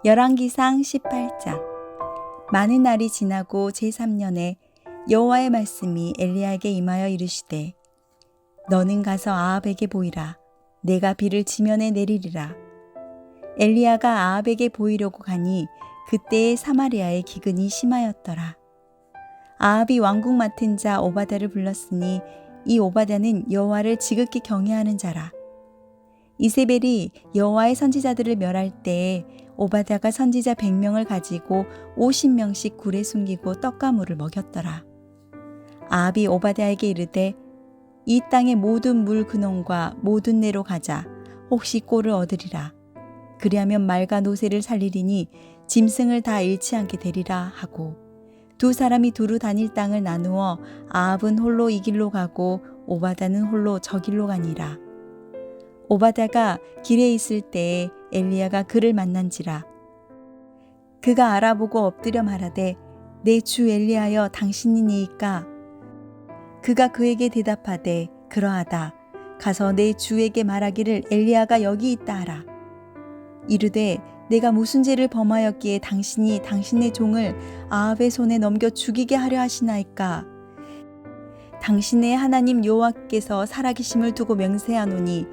열왕기상 18장. 많은 날이 지나고 제3년에 여호와의 말씀이 엘리야에게 임하여 이르시되, 너는 가서 아합에게 보이라. 내가 비를 지면에 내리리라. 엘리야가 아합에게 보이려고 가니 그때에 사마리아의 기근이 심하였더라. 아합이 왕궁 맡은 자 오바댜를 불렀으니 이 오바댜는 여호와를 지극히 경외하는 자라. 이세벨이 여호와의 선지자들을 멸할 때에 오바댜가 선지자 100명을 가지고 50명씩 굴에 숨기고 떡과 물을 먹였더라. 아합이 오바댜에게 이르되, 이 땅의 모든 물 근원과 모든 내로 가자. 혹시 꼴을 얻으리라. 그리하면 말과 노새를 살리리니 짐승을 다 잃지 않게 되리라 하고, 두 사람이 두루 다닐 땅을 나누어 아합은 홀로 이 길로 가고 오바댜는 홀로 저 길로 가니라. 오바댜가 길에 있을 때에 엘리야가 그를 만난지라. 그가 알아보고 엎드려 말하되, 내 주 엘리야여, 당신이니이까? 그가 그에게 대답하되, 그러하다. 가서 내 주에게 말하기를 엘리야가 여기 있다 하라. 이르되, 내가 무슨 죄를 범하였기에 당신이 당신의 종을 아합의 손에 넘겨 죽이게 하려 하시나이까? 당신의 하나님 여호와께서 살아계심을 두고 맹세하노니,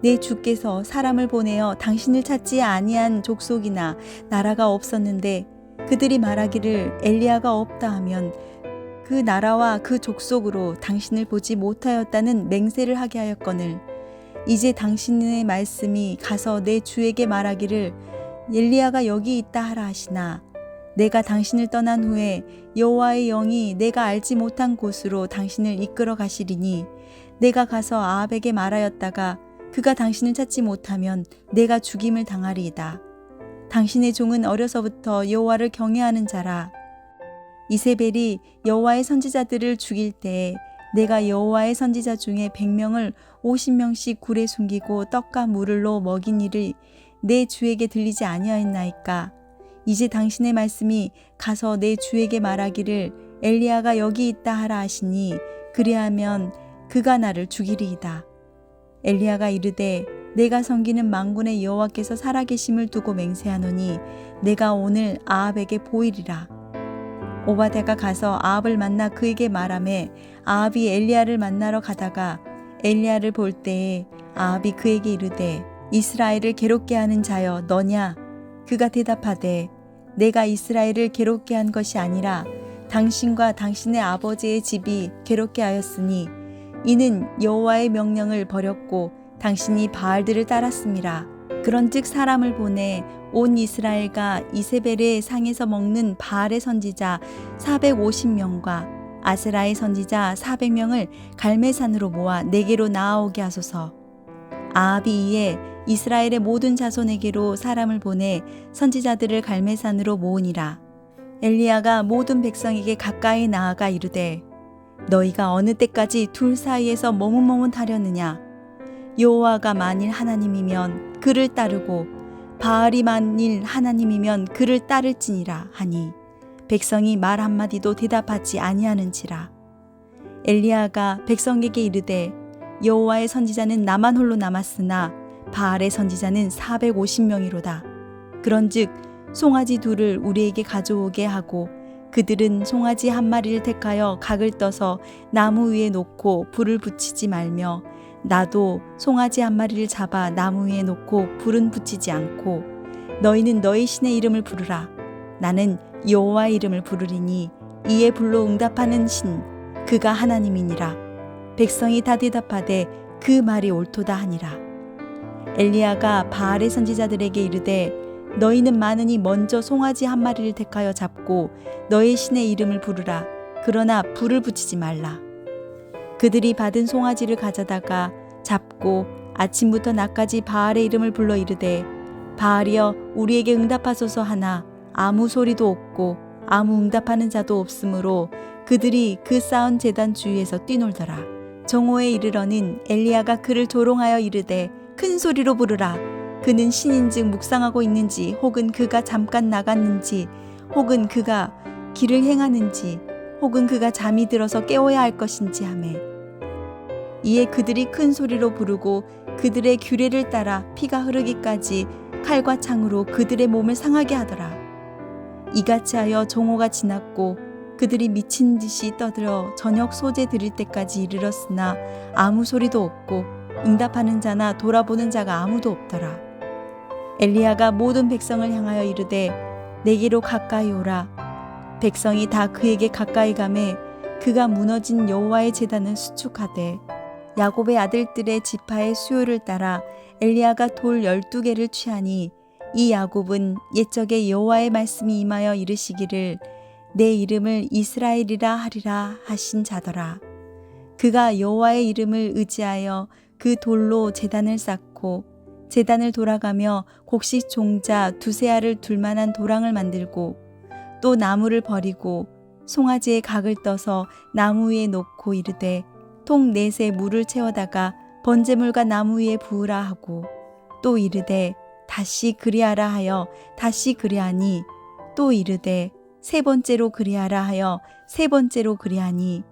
내 주께서 사람을 보내어 당신을 찾지 아니한 족속이나 나라가 없었는데 그들이 말하기를 엘리야가 없다 하면 그 나라와 그 족속으로 당신을 보지 못하였다는 맹세를 하게 하였거늘, 이제 당신의 말씀이 가서 내 주에게 말하기를 엘리야가 여기 있다 하라 하시나, 내가 당신을 떠난 후에 여호와의 영이 내가 알지 못한 곳으로 당신을 이끌어 가시리니, 내가 가서 아합에게 말하였다가 그가 당신을 찾지 못하면 내가 죽임을 당하리이다. 당신의 종은 어려서부터 여호와를 경외하는 자라. 이세벨이 여호와의 선지자들을 죽일 때에 내가 여호와의 선지자 중에 100명을 50명씩 굴에 숨기고 떡과 물을로 먹인 일을 내 주에게 들리지 아니하였나이까? 이제 당신의 말씀이 가서 내 주에게 말하기를 엘리야가 여기 있다 하라 하시니, 그리하면 그가 나를 죽이리이다. 엘리야가 이르되, 내가 섬기는 만군의 여호와께서 살아계심을 두고 맹세하노니 내가 오늘 아합에게 보이리라. 오바댜가 가서 아합을 만나 그에게 말하매, 아합이 엘리야를 만나러 가다가 엘리야를 볼 때에 아합이 그에게 이르되, 이스라엘을 괴롭게 하는 자여 너냐? 그가 대답하되, 내가 이스라엘을 괴롭게 한 것이 아니라 당신과 당신의 아버지의 집이 괴롭게 하였으니, 이는 여호와의 명령을 버렸고 당신이 바알들을 따랐음이라. 그런즉 사람을 보내 온 이스라엘과 이세벨의 상에서 먹는 바알의 선지자 450명과 아세라의 선지자 400명을 갈멜산으로 모아 내게로 나아오게 하소서. 아합이 이에 이스라엘의 모든 자손에게로 사람을 보내 선지자들을 갈멜산으로 모으니라. 엘리야가 모든 백성에게 가까이 나아가 이르되, 너희가 어느 때까지 둘 사이에서 머뭇머뭇하려느냐? 여호와가 만일 하나님이면 그를 따르고 바알이 만일 하나님이면 그를 따를지니라 하니, 백성이 말 한마디도 대답하지 아니하는지라. 엘리야가 백성에게 이르되, 여호와의 선지자는 나만 홀로 남았으나 바알의 선지자는 450명이로다. 그런즉 송아지 둘을 우리에게 가져오게 하고 그들은 송아지 한 마리를 택하여 각을 떠서 나무 위에 놓고 불을 붙이지 말며, 나도 송아지 한 마리를 잡아 나무 위에 놓고 불은 붙이지 않고, 너희는 너희 신의 이름을 부르라. 나는 여호와의 이름을 부르리니 이에 불로 응답하는 신 그가 하나님이니라. 백성이 다 대답하되 그 말이 옳도다 하니라. 엘리야가 바알의 선지자들에게 이르되, 너희는 많으니 먼저 송아지 한 마리를 택하여 잡고 너희 신의 이름을 부르라. 그러나 불을 붙이지 말라. 그들이 받은 송아지를 가져다가 잡고 아침부터 낮까지 바알의 이름을 불러 이르되, 바알이여, 우리에게 응답하소서 하나 아무 소리도 없고 아무 응답하는 자도 없으므로 그들이 그 쌓은 제단 주위에서 뛰놀더라. 정오에 이르러는 엘리야가 그를 조롱하여 이르되, 큰 소리로 부르라. 그는 신인즉 묵상하고 있는지, 혹은 그가 잠깐 나갔는지, 혹은 그가 길을 행하는지, 혹은 그가 잠이 들어서 깨워야 할 것인지 하매, 이에 그들이 큰 소리로 부르고 그들의 규례를 따라 피가 흐르기까지 칼과 창으로 그들의 몸을 상하게 하더라. 이같이 하여 종호가 지났고 그들이 미친 듯이 떠들어 저녁 소재 드릴 때까지 이르렀으나 아무 소리도 없고 응답하는 자나 돌아보는 자가 아무도 없더라. 엘리야가 모든 백성을 향하여 이르되 내게로 가까이 오라. 백성이 다 그에게 가까이 가매 그가 무너진 여호와의 제단을 수축하되 야곱의 아들들의 지파의 수요를 따라 엘리야가 돌 12개를 취하니 이 야곱은 옛적에 여호와의 말씀이 임하여 이르시기를 내 이름을 이스라엘이라 하리라 하신 자더라. 그가 여호와의 이름을 의지하여 그 돌로 제단을 쌓고 제단을 돌아가며 곡식 종자 두세 알을 둘 만한 도랑을 만들고 또 나무를 버리고 송아지의 각을 떠서 나무 위에 놓고 이르되 통 넷에 물을 채워다가 번제물과 나무 위에 부으라 하고 또 이르되 다시 그리하라 하여 다시 그리하니 또 이르되 세 번째로 그리하라 하여 세 번째로 그리하니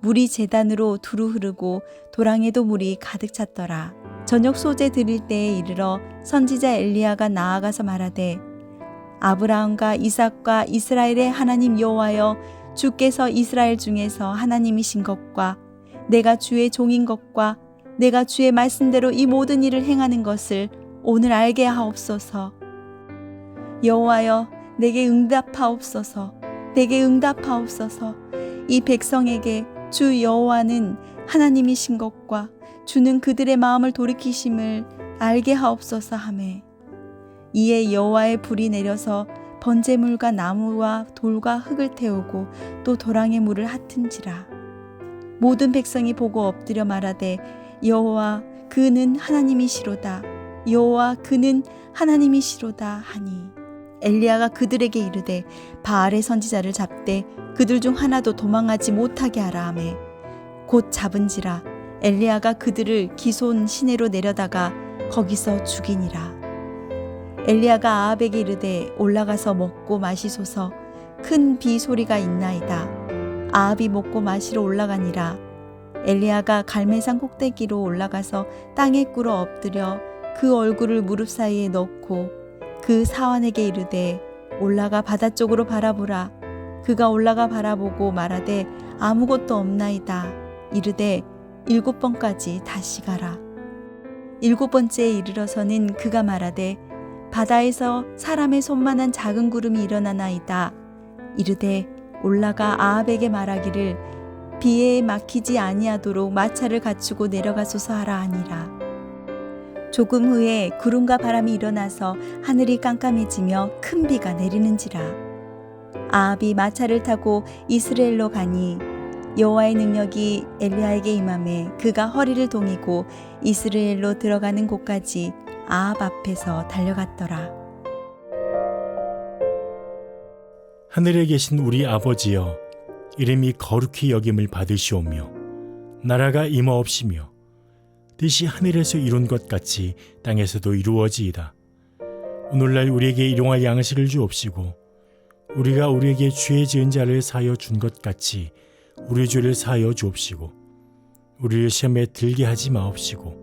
물이 제단으로 두루 흐르고 도랑에도 물이 가득 찼더라. 저녁 소재 드릴 때에 이르러 선지자 엘리야가 나아가서 말하되 아브라함과 이삭과 이스라엘의 하나님 여호와여 주께서 이스라엘 중에서 하나님이신 것과 내가 주의 종인 것과 내가 주의 말씀대로 이 모든 일을 행하는 것을 오늘 알게 하옵소서. 여호와여 내게 응답하옵소서. 내게 응답하옵소서. 이 백성에게 주 여호와는 하나님이신 것과 주는 그들의 마음을 돌이키심을 알게 하옵소서 하매 이에 여호와의 불이 내려서 번제물과 나무와 돌과 흙을 태우고 또 도랑의 물을 핫은지라. 모든 백성이 보고 엎드려 말하되 여호와 그는 하나님이시로다. 여호와 그는 하나님이시로다 하니 엘리야가 그들에게 이르되 바알의 선지자를 잡되 그들 중 하나도 도망하지 못하게 하라 하매 곧 잡은지라. 엘리야가 그들을 기손 시내로 내려다가 거기서 죽이니라. 엘리야가 아합에게 이르되 올라가서 먹고 마시소서. 큰 비 소리가 있나이다. 아합이 먹고 마시러 올라가니라. 엘리야가 갈멜산 꼭대기로 올라가서 땅에 꿇어 엎드려 그 얼굴을 무릎 사이에 넣고 그 사환에게 이르되 올라가 바다 쪽으로 바라보라. 그가 올라가 바라보고 말하되 아무것도 없나이다. 이르되 7번까지 다시 가라. 7번째에 이르러서는 그가 말하되 바다에서 사람의 손만한 작은 구름이 일어나나이다. 이르되 올라가 아합에게 말하기를 비에 막히지 아니하도록 마차를 갖추고 내려가소서 하라 하니라. 조금 후에 구름과 바람이 일어나서 하늘이 깜깜해지며 큰 비가 내리는지라. 아합이 마차를 타고 이스라엘로 가니 여호와의 능력이 엘리야에게 임하매 그가 허리를 동이고 이스라엘로 들어가는 곳까지 아합 앞에서 달려갔더라. 하늘에 계신 우리 아버지여, 이름이 거룩히 여김을 받으시오며 나라가 임하옵시며 뜻이 하늘에서 이룬 것 같이 땅에서도 이루어지이다. 오늘날 우리에게 일용할 양식을 주옵시고 우리가 우리에게 죄 지은 자를 사하여 준 것 같이 우리 죄를 사하여 주옵시고 우리를 시험에 들게 하지 마옵시고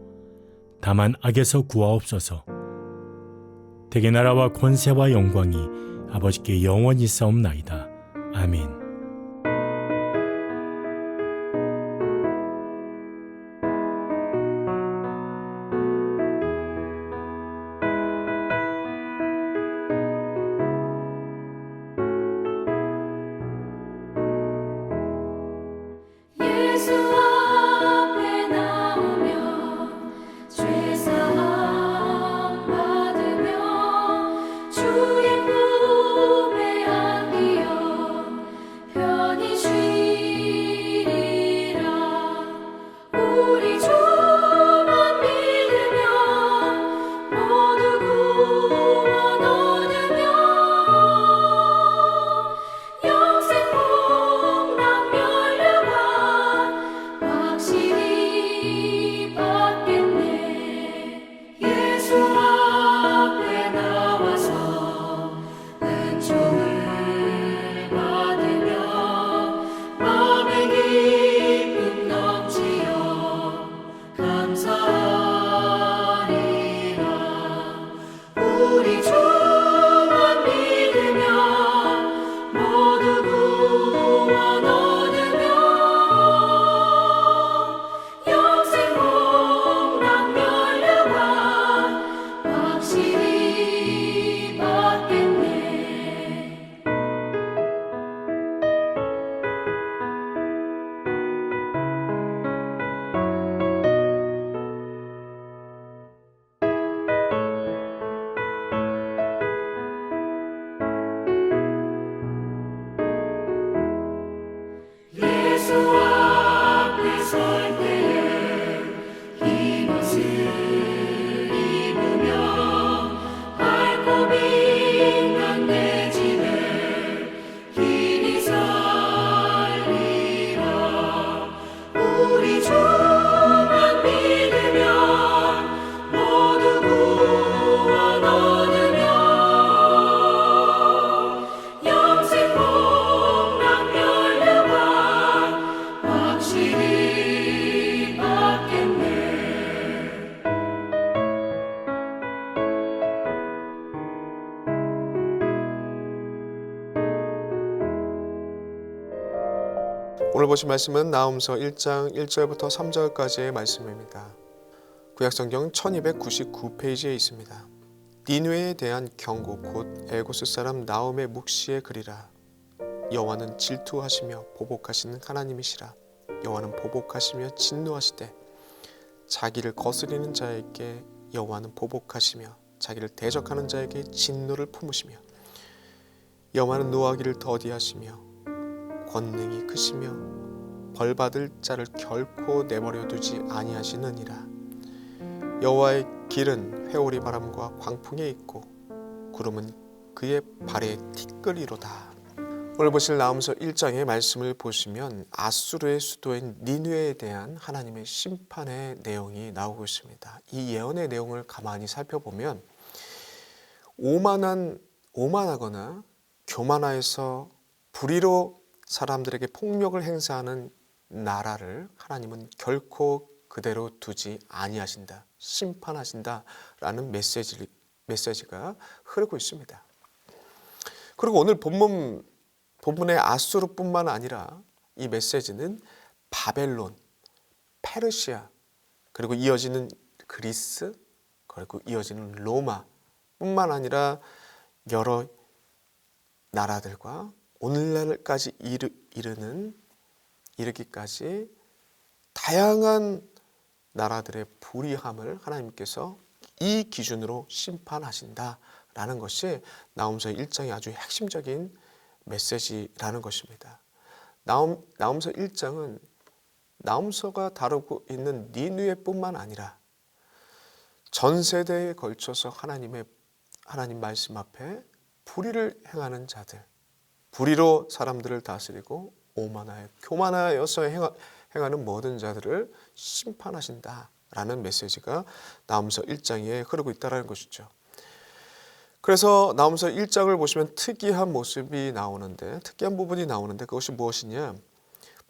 다만 악에서 구하옵소서. 대개 나라와 권세와 영광이 아버지께 영원히 싸움나이다. 아멘. 오늘 보신 말씀은 나홈서 1장 1절부터 3절까지의 말씀입니다. 구약성경 1299페이지에 있습니다. 니느웨에 대한 경고 곧 엘고스 사람 나홈의 묵시의 글이라. 여호와는 질투하시며 보복하시는 하나님이시라. 여호와는 보복하시며 진노하시되 자기를 거스리는 자에게 여호와는 보복하시며 자기를 대적하는 자에게 진노를 품으시며 여호와는 노하기를 더디하시며 권능이 크시며 벌받을 자를 결코 내버려 두지 아니하시느니라. 여호와의 길은 회오리 바람과 광풍에 있고 구름은 그의 발에 티끌이로다. 오늘 보실 나홈서 1장의 말씀을 보시면 아수르의 수도인 니느웨에 대한 하나님의 심판의 내용이 나오고 있습니다. 이 예언의 내용을 가만히 살펴보면 오만하거나 교만하여서 불의로 사람들에게 폭력을 행사하는 나라를 하나님은 결코 그대로 두지 아니하신다, 심판하신다라는 메시지가 흐르고 있습니다. 그리고 오늘 본문의 아수르뿐만 아니라 이 메시지는 바벨론, 페르시아, 그리고 이어지는 그리스, 그리고 이어지는 로마뿐만 아니라 여러 나라들과 오늘날까지 이르기까지 다양한 나라들의 불의함을 하나님께서 이 기준으로 심판하신다라는 것이 나홈서 1장의 아주 핵심적인 메시지라는 것입니다. 나홈서 1장은 나홈서가 다루고 있는 니느웨뿐만 아니라 전 세대에 걸쳐서 하나님 말씀 앞에 불의를 행하는 자들, 불의로 사람들을 다스리고 오만하여 교만하여서 행하는 모든 자들을 심판하신다라는 메시지가 나홈서 1장에 흐르고 있다는 것이죠. 그래서 나홈서 1장을 보시면 특이한 모습이 나오는데, 특이한 부분이 나오는데 그것이 무엇이냐?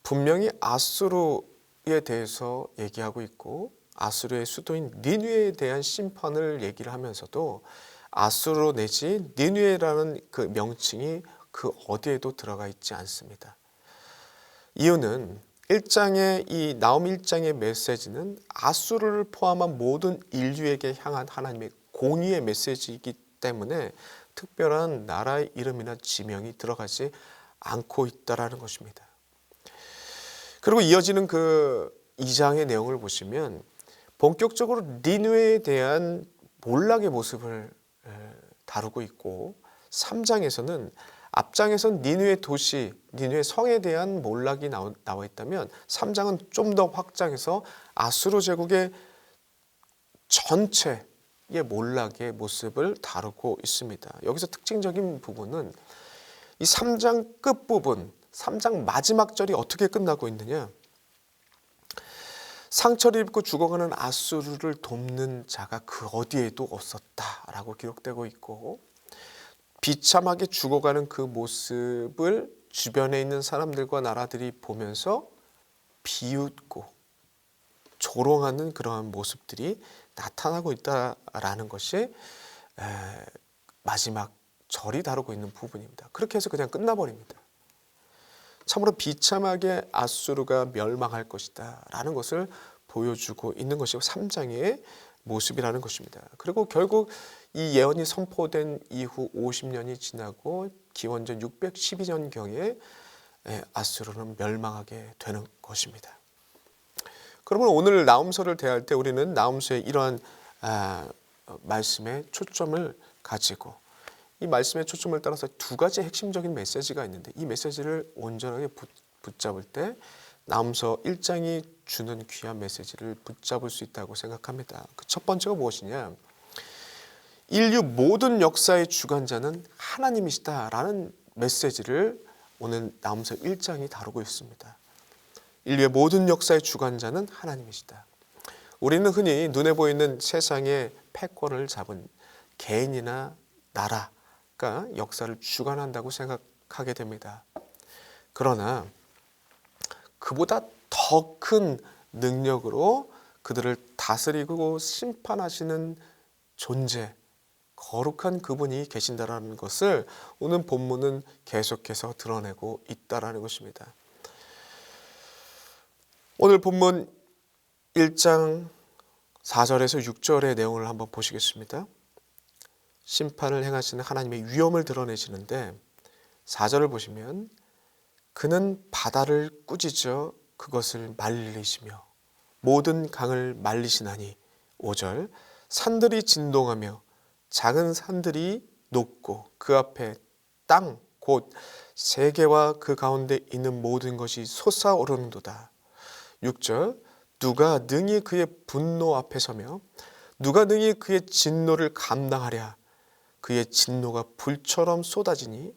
분명히 아수르에 대해서 얘기하고 있고 아수르의 수도인 니느웨에 대한 심판을 얘기를 하면서도 아수르 내지 니느웨라는 그 명칭이 그 어디에도 들어가 있지 않습니다. 이유는 1장의 이 나홈 1장의 메시지는 아수르를 포함한 모든 인류에게 향한 하나님의 공의의 메시지이기 때문에 특별한 나라의 이름이나 지명이 들어가지 않고 있다라는 것입니다. 그리고 이어지는 그 2장의 내용을 보시면 본격적으로 니느웨에 대한 몰락의 모습을 다루고 있고 3장에서는 앞장에선 니느웨 도시, 니느웨 성에 대한 몰락이 나와 있다면 3장은 좀 더 확장해서 아수르 제국의 전체의 몰락의 모습을 다루고 있습니다. 여기서 특징적인 부분은 이 3장 끝부분, 3장 마지막 절이 어떻게 끝나고 있느냐? 상처를 입고 죽어가는 아수르를 돕는 자가 그 어디에도 없었다라고 기록되고 있고 비참하게 죽어가는 그 모습을 주변에 있는 사람들과 나라들이 보면서 비웃고 조롱하는 그러한 모습들이 나타나고 있다라는 것이 마지막 절이 다루고 있는 부분입니다. 그렇게 해서 그냥 끝나버립니다. 참으로 비참하게 아수르가 멸망할 것이다 라는 것을 보여주고 있는 것이 3장의 모습이라는 것입니다. 그리고 결국 이 예언이 선포된 이후 50년이 지나고 기원전 612년경에 아수르는 멸망하게 되는 것입니다. 그러면 오늘 나홈서를 대할 때 우리는 나홈서의 이러한 말씀에 초점을 가지고 이 말씀의 초점을 따라서 두 가지 핵심적인 메시지가 있는데 이 메시지를 온전하게 붙잡을 때 나홈서 1장이 주는 귀한 메시지를 붙잡을 수 있다고 생각합니다. 그 첫 번째가 무엇이냐? 인류 모든 역사의 주관자는 하나님이시다라는 메시지를 오늘 나홈서 1장이 다루고 있습니다. 인류의 모든 역사의 주관자는 하나님이시다. 우리는 흔히 눈에 보이는 세상의 패권을 잡은 개인이나 나라가 역사를 주관한다고 생각하게 됩니다. 그러나 그보다 더 큰 능력으로 그들을 다스리고 심판하시는 존재, 거룩한 그분이 계신다라는 것을 오늘 본문은 계속해서 드러내고 있다라는 것입니다. 오늘 본문 1장 4절에서 6절의 내용을 한번 보시겠습니다. 심판을 행하시는 하나님의 위엄을 드러내시는데 4절을 보시면 그는 바다를 꾸짖어 그것을 말리시며 모든 강을 말리시나니 5절 산들이 진동하며 작은 산들이 녹고 그 앞에 땅 곧 세계와 그 가운데 있는 모든 것이 솟아오르는도다. 6절 누가 능히 그의 분노 앞에 서며 누가 능히 그의 진노를 감당하랴. 그의 진노가 불처럼 쏟아지니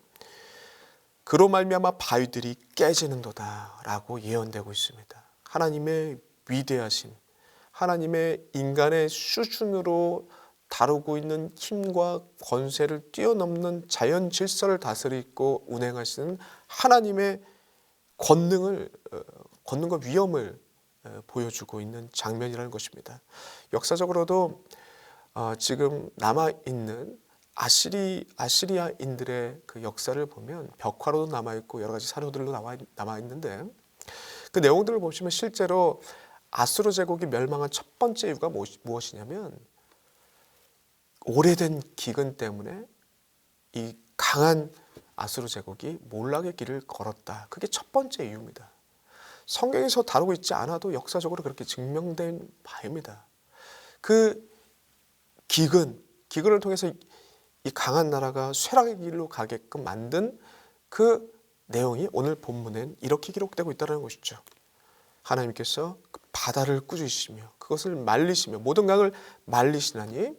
그로 말미암아 바위들이 깨지는도다 라고 예언되고 있습니다. 하나님의 위대하신 하나님의 인간의 수준으로 다루고 있는 힘과 권세를 뛰어넘는 자연 질서를 다스리고 운행하시는 하나님의 권능과 위엄을 보여주고 있는 장면이라는 것입니다. 역사적으로도 지금 남아있는 아시리아인들의 그 역사를 보면 벽화로도 남아있고 여러 가지 사료들로 남아있는데 그 내용들을 보시면 실제로 아수르 제국이 멸망한 첫 번째 이유가 무엇이냐면 오래된 기근 때문에 이 강한 아수르 제국이 몰락의 길을 걸었다. 그게 첫 번째 이유입니다. 성경에서 다루고 있지 않아도 역사적으로 그렇게 증명된 바입니다. 그 기근을 통해서 이 강한 나라가 쇠락의 길로 가게끔 만든 그 내용이 오늘 본문엔 이렇게 기록되고 있다는 것이죠. 하나님께서 그 바다를 꾸짖으시며 그것을 말리시며 모든 강을 말리시나니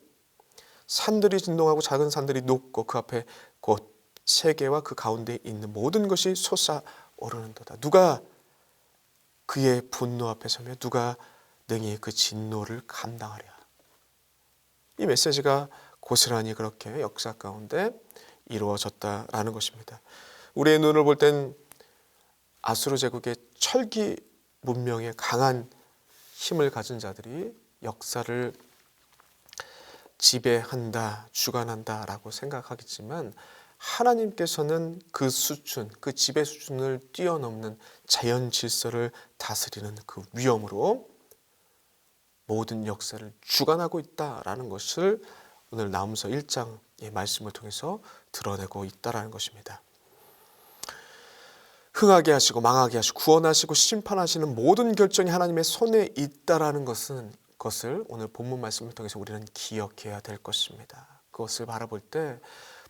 산들이 진동하고 작은 산들이 녹고 그 앞에 곧 세계와 그 가운데 있는 모든 것이 솟아오르는도다. 누가 그의 분노 앞에 서며 누가 능히 그 진노를 감당하랴. 이 메시지가 고스란히 그렇게 역사 가운데 이루어졌다라는 것입니다. 우리의 눈을 볼 땐 아수르 제국의 철기 문명의 강한 힘을 가진 자들이 역사를 지배한다, 주관한다라고 생각하겠지만 하나님께서는 그 수준, 그 지배 수준을 뛰어넘는 자연 질서를 다스리는 그 위엄으로 모든 역사를 주관하고 있다라는 것을 오늘 나음서 1장의 말씀을 통해서 드러내고 있다라는 것입니다. 흥하게 하시고 망하게 하시고 구원하시고 심판하시는 모든 결정이 하나님의 손에 있다라는 것을 오늘 본문 말씀을 통해서 우리는 기억해야 될 것입니다. 그것을 바라볼 때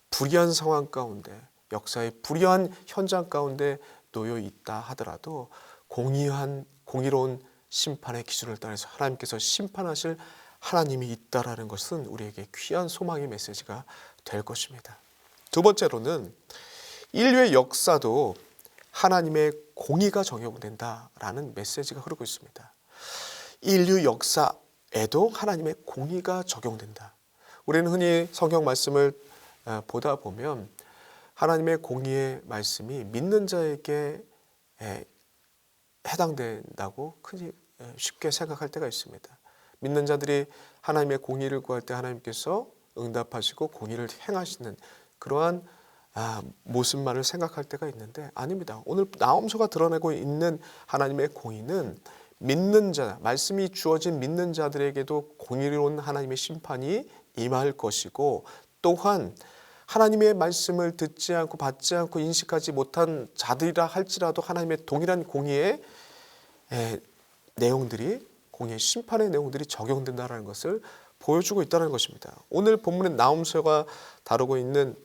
불의한 상황 가운데 역사의 불의한 현장 가운데 놓여 있다 하더라도 공의로운 심판의 기준을 따라서 하나님께서 심판하실 하나님이 있다라는 것은 우리에게 귀한 소망의 메시지가 될 것입니다. 두 번째로는 인류의 역사도 하나님의 공의가 적용된다라는 메시지가 흐르고 있습니다. 인류 역사에도 하나님의 공의가 적용된다. 우리는 흔히 성경 말씀을 보다 보면 하나님의 공의의 말씀이 믿는 자에게 해당된다고 흔히 쉽게 생각할 때가 있습니다. 믿는 자들이 하나님의 공의를 구할 때 하나님께서 응답하시고 공의를 행하시는 그러한 모습만을 생각할 때가 있는데 아닙니다. 오늘 나홈서가 드러내고 있는 하나님의 공의는 믿는 자, 말씀이 주어진 믿는 자들에게도 공의로운 하나님의 심판이 임할 것이고 또한 하나님의 말씀을 듣지 않고 받지 않고 인식하지 못한 자들이라 할지라도 하나님의 동일한 공의의 내용들이 공의의 심판의 내용들이 적용된다는 것을 보여주고 있다는 것입니다. 오늘 본문의 나홈서가 다루고 있는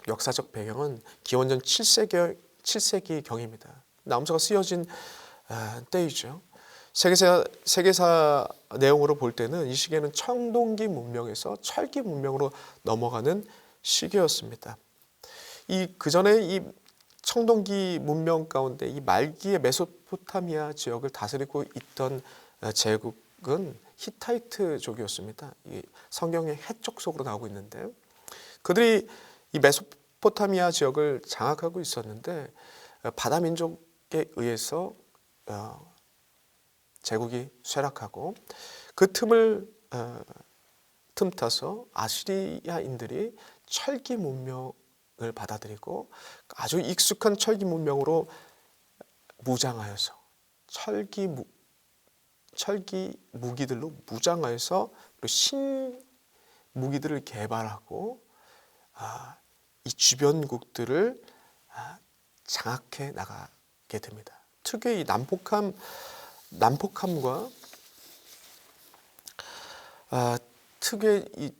역사적 배경은 기원전 7세기경입니다. 나홈서가 쓰여진 때이죠. 세계사 내용으로 볼 때는 이 시기에는 청동기 문명에서 철기 문명으로 넘어가는 시기였습니다. 그 전에 이 청동기 문명 가운데 이 말기의 메소포타미아 지역을 다스리고 있던 제국은 히타이트족이었습니다. 이 성경의 해적 속으로 나오고 있는데 그들이 이 메소포타미아 지역을 장악하고 있었는데 바다 민족에 의해서 제국이 쇠락하고 그 틈을 틈타서 아시리아인들이 철기 문명을 받아들이고 아주 익숙한 철기 문명으로 무장하여서 철기 무기들로 무장하여서 신 무기들을 개발하고 이 주변국들을 장악해 나가게 됩니다. 특히 이 난폭함과 특유의 이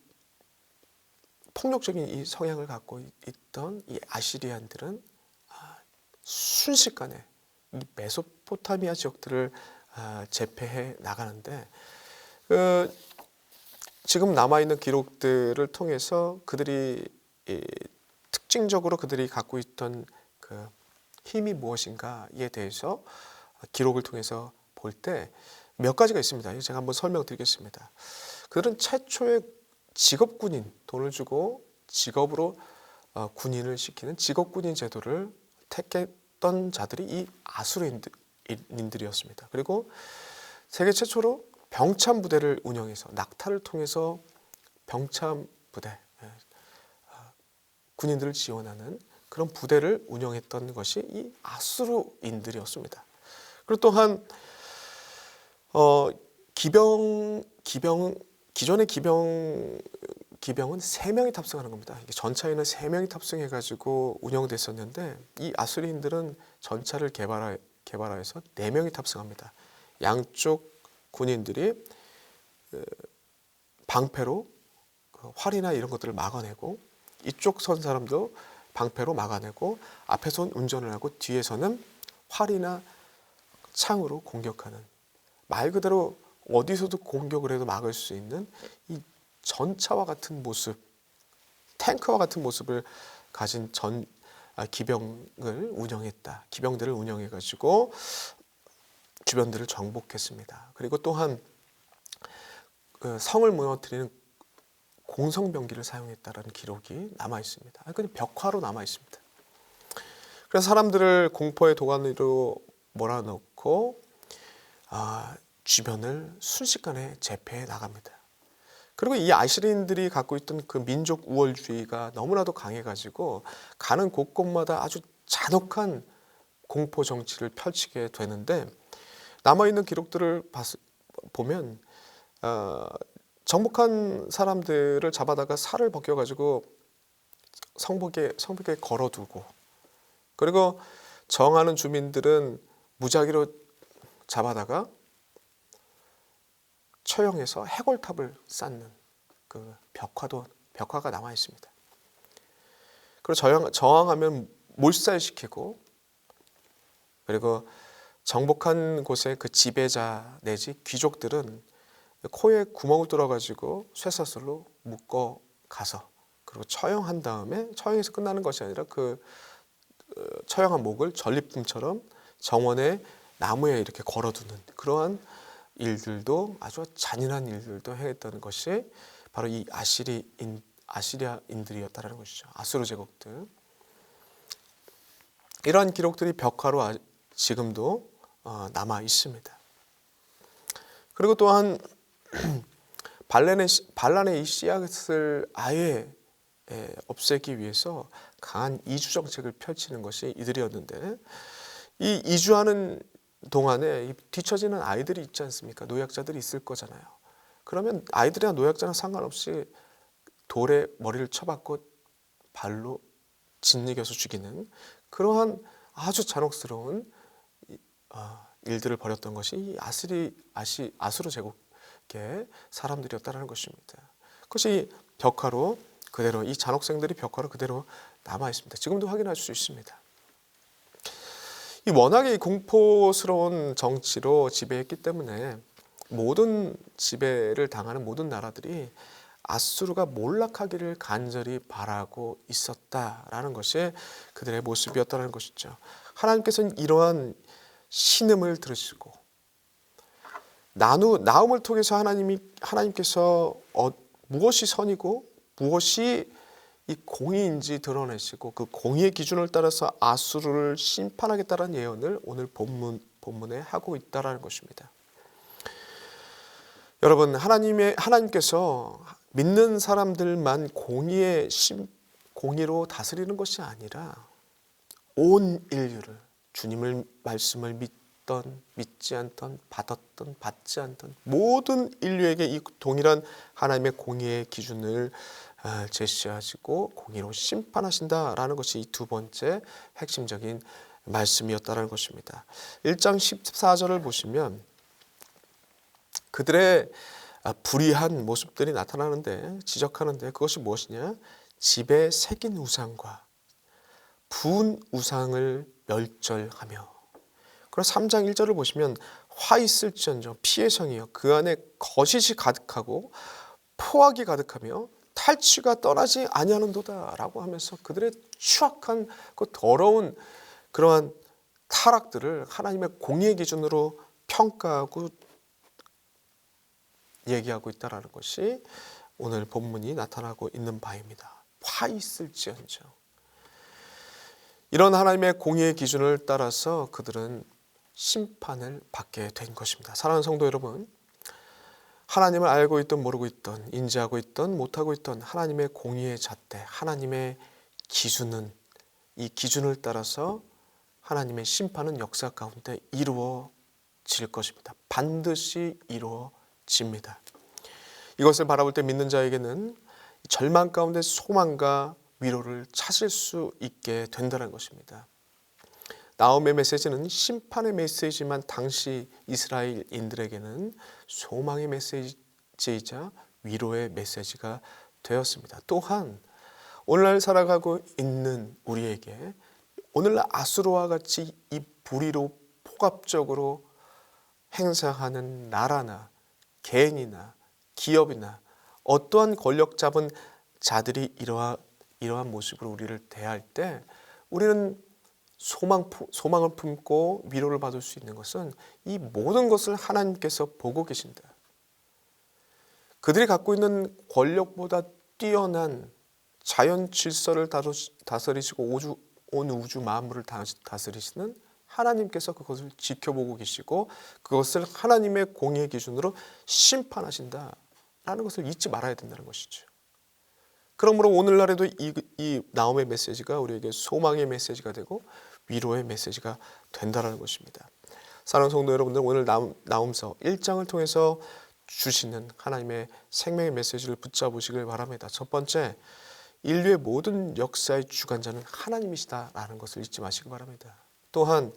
폭력적인 이 성향을 갖고 있던 이 아시리안들은 순식간에 이 메소포타미아 지역들을 제패해 나가는데 지금 남아있는 기록들을 통해서 그들이 특징적으로 그들이 갖고 있던 그 힘이 무엇인가에 대해서 기록을 통해서 볼 때 몇 가지가 있습니다. 제가 한번 설명드리겠습니다. 그들은 최초의 직업군인, 돈을 주고 직업으로 군인을 시키는 직업군인 제도를 택했던 자들이 이 아수르인들이었습니다. 그리고 세계 최초로 병참 부대를 운영해서 낙타를 통해서 병참 부대, 군인들을 지원하는 그런 부대를 운영했던 것이 이 아수르인들이었습니다. 그리고 또한 기존의 기병은 3명이 탑승하는 겁니다. 전차에는 3명이 탑승해가지고 운영됐었는데 이 아수리인들은 전차를 개발하여서 4명이 탑승합니다. 양쪽 군인들이 방패로 활이나 이런 것들을 막아내고 이쪽 선 사람도 방패로 막아내고 앞에서는 운전을 하고 뒤에서는 활이나 창으로 공격하는, 말 그대로 어디서도 공격을 해도 막을 수 있는 이 전차와 같은 모습, 탱크와 같은 모습을 가진 기병을 운영했다. 기병들을 운영해가지고 주변들을 정복했습니다. 그리고 또한 그 성을 무너뜨리는 공성병기를 사용했다라는 기록이 남아 있습니다. 그냥 벽화로 남아 있습니다. 그래서 사람들을 공포의 도가니로 몰아넣고 주변을 순식간에 제패해 나갑니다. 그리고 이 아시리인들이 갖고 있던 그 민족 우월주의가 너무나도 강해가지고 가는 곳곳마다 아주 잔혹한 공포 정치를 펼치게 되는데, 남아있는 기록들을 보면 정복한 사람들을 잡아다가 살을 벗겨가지고 성벽에 걸어두고, 그리고 저항하는 주민들은 무작위로 잡아다가 처형해서 해골탑을 쌓는 그 벽화가 남아 있습니다. 그리고 저항하면 몰살시키고, 그리고 정복한 곳의 그 지배자 내지 귀족들은 코에 구멍을 뚫어가지고 쇠사슬로 묶어 가서, 그리고 처형한 다음에, 처형해서 끝나는 것이 아니라 그 처형한 목을 전리품처럼 정원의 나무에 이렇게 걸어두는 그러한 일들도, 아주 잔인한 일들도 행했다는 것이 바로 이 아시리아인들이었다는 것이죠. 아수르 제국들. 이러한 기록들이 벽화로 지금도 남아 있습니다. 그리고 또한 반란의 이 씨앗을 아예 없애기 위해서 강한 이주 정책을 펼치는 것이 이들이었는데, 이 이주하는 동안에 뒤처지는 아이들이 있지 않습니까? 노약자들이 있을 거잖아요. 그러면 아이들이나 노약자나 상관없이 돌에 머리를 쳐박고 발로 짓이겨서 죽이는 그러한 아주 잔혹스러운 일들을 벌였던 것이 이 아수르 제국의 사람들이었다는 것입니다. 그것이 벽화로 그대로, 이 잔혹생들이 벽화로 그대로 남아 있습니다. 지금도 확인할 수 있습니다. 이 워낙에 공포스러운 정치로 지배했기 때문에 모든 지배를 당하는 모든 나라들이 아수르가 몰락하기를 간절히 바라고 있었다라는 것이 그들의 모습이었다는 것이죠. 하나님께서는 이러한 신음을 들으시고 나움을 통해서 하나님께서 무엇이 선이고 무엇이 이 공의인지 드러내시고, 그 공의의 기준을 따라서 아수르를 심판하겠다는 예언을 오늘 본문에 하고 있다라는 것입니다. 여러분, 하나님께서 믿는 사람들만 공의로 다스리는 것이 아니라 온 인류를, 주님의 말씀을 믿던 믿지 않던 받았던 받지 않던 모든 인류에게 이 동일한 하나님의 공의의 기준을 제시하시고 공의로 심판하신다라는 것이 이 두 번째 핵심적인 말씀이었다는 것입니다. 1장 14절을 보시면 그들의 불의한 모습들이 나타나는데 지적하는데 그것이 무엇이냐? 집에 새긴 우상과 부은 우상을 멸절하며. 그리고 3장 1절을 보시면 화 있을지언정 피의 성이여 그 안에 거짓이 가득하고 포악이 가득하며 탈취가 떠나지 아니하는도다 라고 하면서 그들의 추악한 그 더러운 그러한 타락들을 하나님의 공의의 기준으로 평가하고 얘기하고 있다는 것이 오늘 본문이 나타나고 있는 바입니다. 화 있을지언정. 이런 하나님의 공의의 기준을 따라서 그들은 심판을 받게 된 것입니다. 사랑하는 성도 여러분, 하나님을 알고 있든 모르고 있든 인지하고 있든 못하고 있든 하나님의 공의의 잣대, 하나님의 기준은 이 기준을 따라서 하나님의 심판은 역사 가운데 이루어질 것입니다. 반드시 이루어집니다. 이것을 바라볼 때 믿는 자에게는 절망 가운데 소망과 위로를 찾을 수 있게 된다는 것입니다. 나홈의 메시지는 심판의 메시지만 당시 이스라엘인들에게는 소망의 메시지이자 위로의 메시지가 되었습니다. 또한 오늘날 살아가고 있는 우리에게 오늘날 아수르와 같이 이 불의로 폭압적으로 행사하는 나라나 개인이나 기업이나 어떠한 권력 잡은 자들이 이러한 모습으로 우리를 대할 때 우리는 소망을 품고 위로를 받을 수 있는 것은 이 모든 것을 하나님께서 보고 계신다. 그들이 갖고 있는 권력보다 뛰어난 자연 질서를 다스리시고 온 우주 만물을 다스리시는 하나님께서 그것을 지켜보고 계시고 그것을 하나님의 공의의 기준으로 심판하신다라는 것을 잊지 말아야 된다는 것이죠. 그러므로 오늘날에도 이 나홈의 메시지가 우리에게 소망의 메시지가 되고 위로의 메시지가 된다는 것입니다. 사랑하는 성도 여러분들, 오늘 나홈서 1장을 통해서 주시는 하나님의 생명의 메시지를 붙잡으시길 바랍니다. 첫 번째, 인류의 모든 역사의 주관자는 하나님이시다라는 것을 잊지 마시기 바랍니다. 또한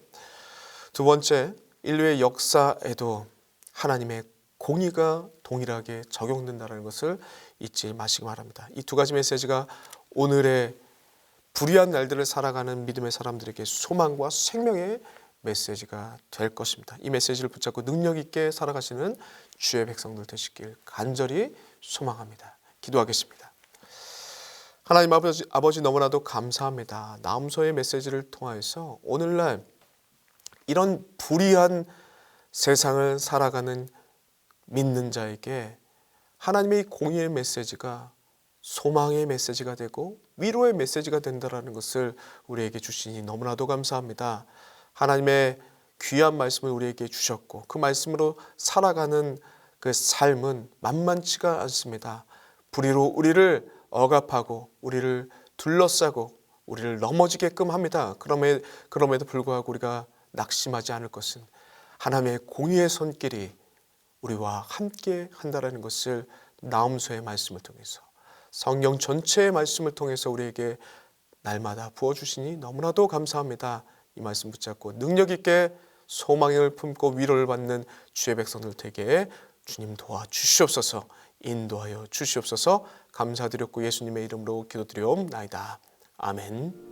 두 번째, 인류의 역사에도 하나님의 공의가 동일하게 적용된다는 것을 잊지 마시기 바랍니다. 이 두 가지 메시지가 오늘의 불의한 날들을 살아가는 믿음의 사람들에게 소망과 생명의 메시지가 될 것입니다. 이 메시지를 붙잡고 능력 있게 살아가시는 주의 백성들 되시길 간절히 소망합니다. 기도하겠습니다. 하나님 아버지 너무나도 감사합니다. 나홈서의 메시지를 통하여서 오늘날 이런 불의한 세상을 살아가는 믿는 자에게 하나님의 공의의 메시지가 소망의 메시지가 되고 위로의 메시지가 된다는 것을 우리에게 주시니 너무나도 감사합니다. 하나님의 귀한 말씀을 우리에게 주셨고 그 말씀으로 살아가는 그 삶은 만만치가 않습니다. 불의로 우리를 억압하고 우리를 둘러싸고 우리를 넘어지게끔 합니다. 그럼에도 불구하고 우리가 낙심하지 않을 것은 하나님의 공의의 손길이 우리와 함께 한다는 것을 나홈서의 말씀을 통해서 성경 전체의 말씀을 통해서 우리에게 날마다 부어주시니 너무나도 감사합니다. 이 말씀 붙잡고 능력 있게 소망을 품고 위로를 받는 주의 백성들 되게 주님 도와주시옵소서, 인도하여 주시옵소서. 감사드렸고 예수님의 이름으로 기도드리옵나이다. 아멘.